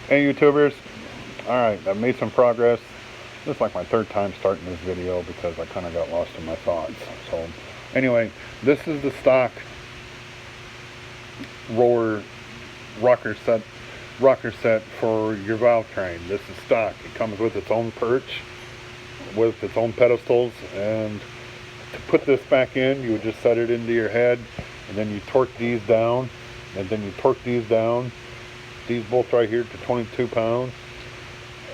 Hey YouTubers, alright, I've made some progress. This is like my third time starting this video because I kind of got lost in my thoughts. So anyway, this is the stock roller rocker set for your valve train. This is stock. It comes with its own perch, with its own pedestals, and to put this back in, you would just set it into your head, and then you torque these down, and then you torque these down, these bolts right here, to 22 pounds,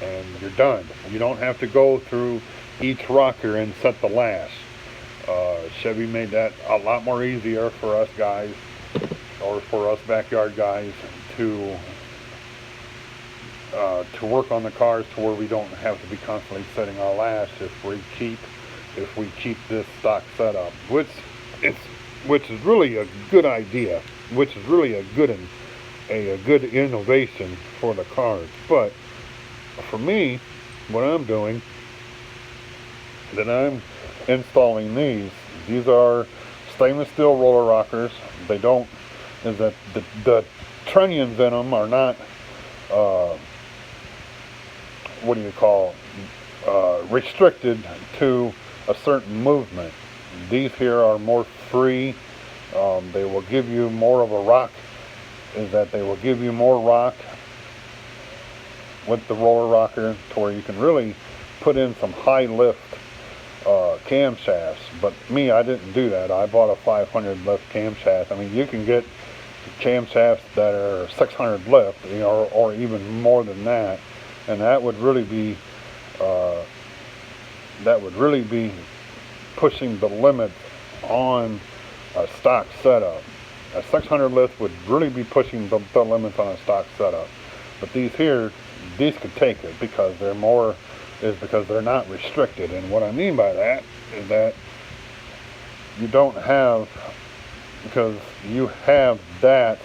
and you're done. You don't have to go through each rocker and set the lash. Chevy made that a lot more easier for us guys, or for us backyard guys, to work on the cars to where we don't have to be constantly setting our lash if we keep this stock setup, which is really a good idea, which is really a good innovation for the cars. But for me, what I'm doing, that I'm installing these are stainless steel roller rockers. They don't, is that the trunnions in them are not, what do you call, restricted to a certain movement. These here are more free. They will give you more of a rock, is that they will give you more rock with the roller rocker to where you can really put in some high lift camshafts. But me, I didn't do that. I bought a 500 lift camshaft. I mean, you can get camshafts that are 600 lift, you know, or even more than that, and that would really be pushing the limit on a stock setup. A 600 lift would really be pushing the limits on a stock setup. But these here, these could take it because they're not restricted. And what I mean by that is that you don't have, because you have that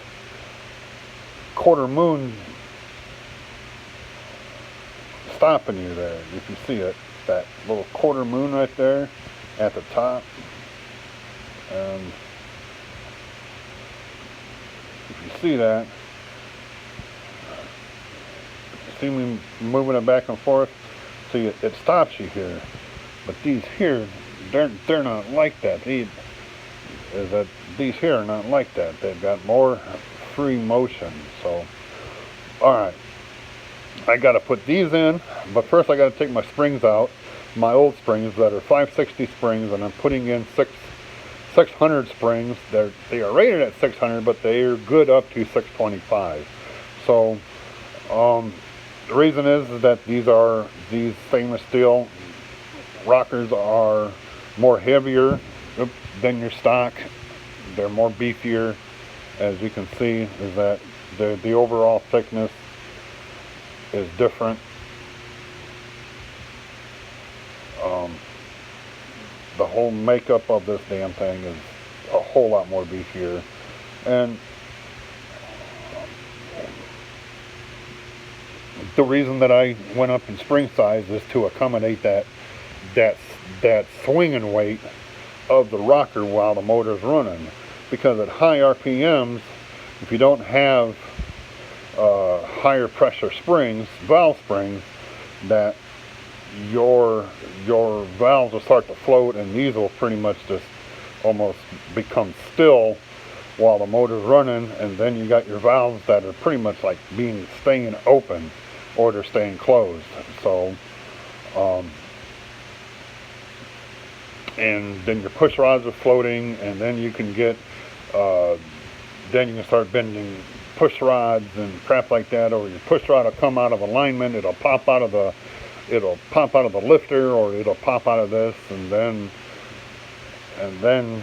quarter moon stopping you there. If you see it, that little quarter moon right there at the top. And if you see that, you see me moving it back and forth, see it stops you here. But these here, they're not like that. These here are not like that. They've got more free motion. So, alright, I got to put these in, but first I got to take my springs out, my old springs that are 560 springs, and I'm putting in 600 springs. They are rated at 600, but they are good up to 625. So the reason is that these stainless steel rockers are more heavier than your stock. They're more beefier. As you can see, is that the overall thickness is different. The whole makeup of this damn thing is a whole lot more beefier. And the reason that I went up in spring size is to accommodate that swinging weight of the rocker while the motor's running. Because at high RPMs, if you don't have higher pressure springs, valve springs, that your valves will start to float, and these will pretty much just almost become still while the motor's running, and then you got your valves that are pretty much like staying open, or they're staying closed. So and then your push rods are floating, and then you can get then you can start bending push rods and crap like that, or your push rod will come out of alignment, it'll pop out of the lifter, or it'll pop out of this, and then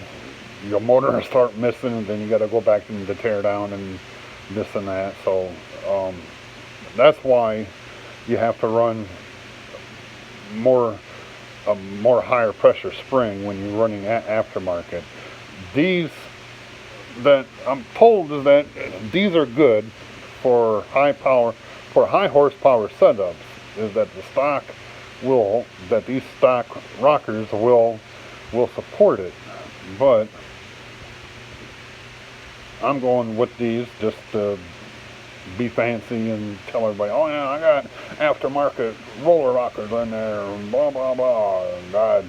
your motor will start missing, and then you got to go back and tear down and this and that. So that's why you have to run a more higher pressure spring when you're running aftermarket. These that I'm told is that these are good for high horsepower setups, is that these stock rockers will support it. But I'm going with these just to be fancy and tell everybody, oh yeah, I got aftermarket roller rockers in there, and blah blah blah, and God,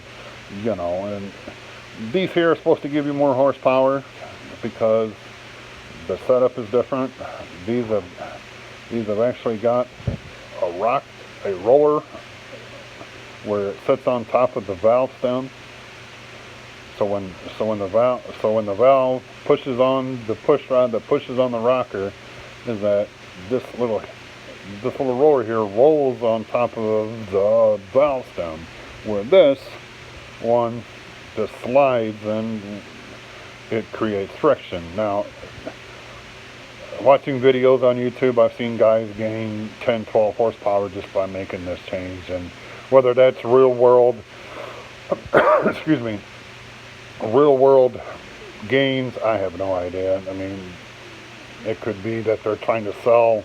and these here are supposed to give you more horsepower because the setup is different. These have actually got a roller where it sits on top of the valve stem. So when the valve pushes on the push rod that pushes on the rocker, is that this little roller here rolls on top of the valve stem, where this one just slides and it creates friction. Now, watching videos on YouTube, I've seen guys gain 10, 12 horsepower just by making this change, and whether that's real world, excuse me, real world gains, I have no idea. I mean, it could be that they're trying to sell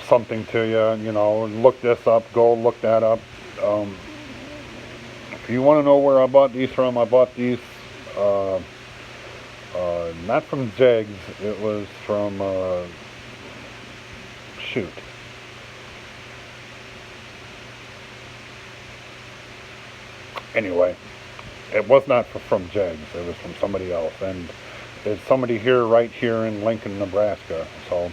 something to you, look this up, go look that up. If you want to know where I bought these from, I bought these not from Jegs, it was from shoot. Anyway, it was not from Jegs, it was from somebody else, and it's somebody here, right here in Lincoln, Nebraska. So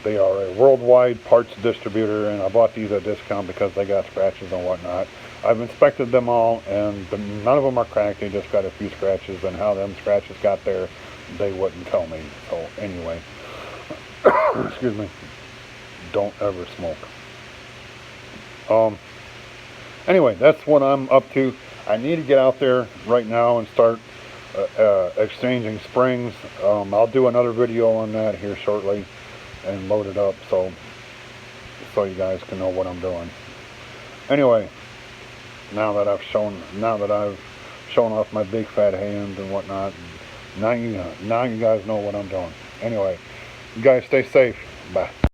they are a worldwide parts distributor, and I bought these at a discount because they got scratches and whatnot. I've inspected them all, and none of them are cracked. They just got a few scratches, and how them scratches got there, they wouldn't tell me. So anyway, excuse me, don't ever smoke. Anyway, that's what I'm up to. I need to get out there right now and start exchanging springs. I'll do another video on that here shortly and load it up so you guys can know what I'm doing. Anyway, now that I've shown off my big fat hands and whatnot, now you guys know what I'm doing. Anyway, you guys stay safe. Bye.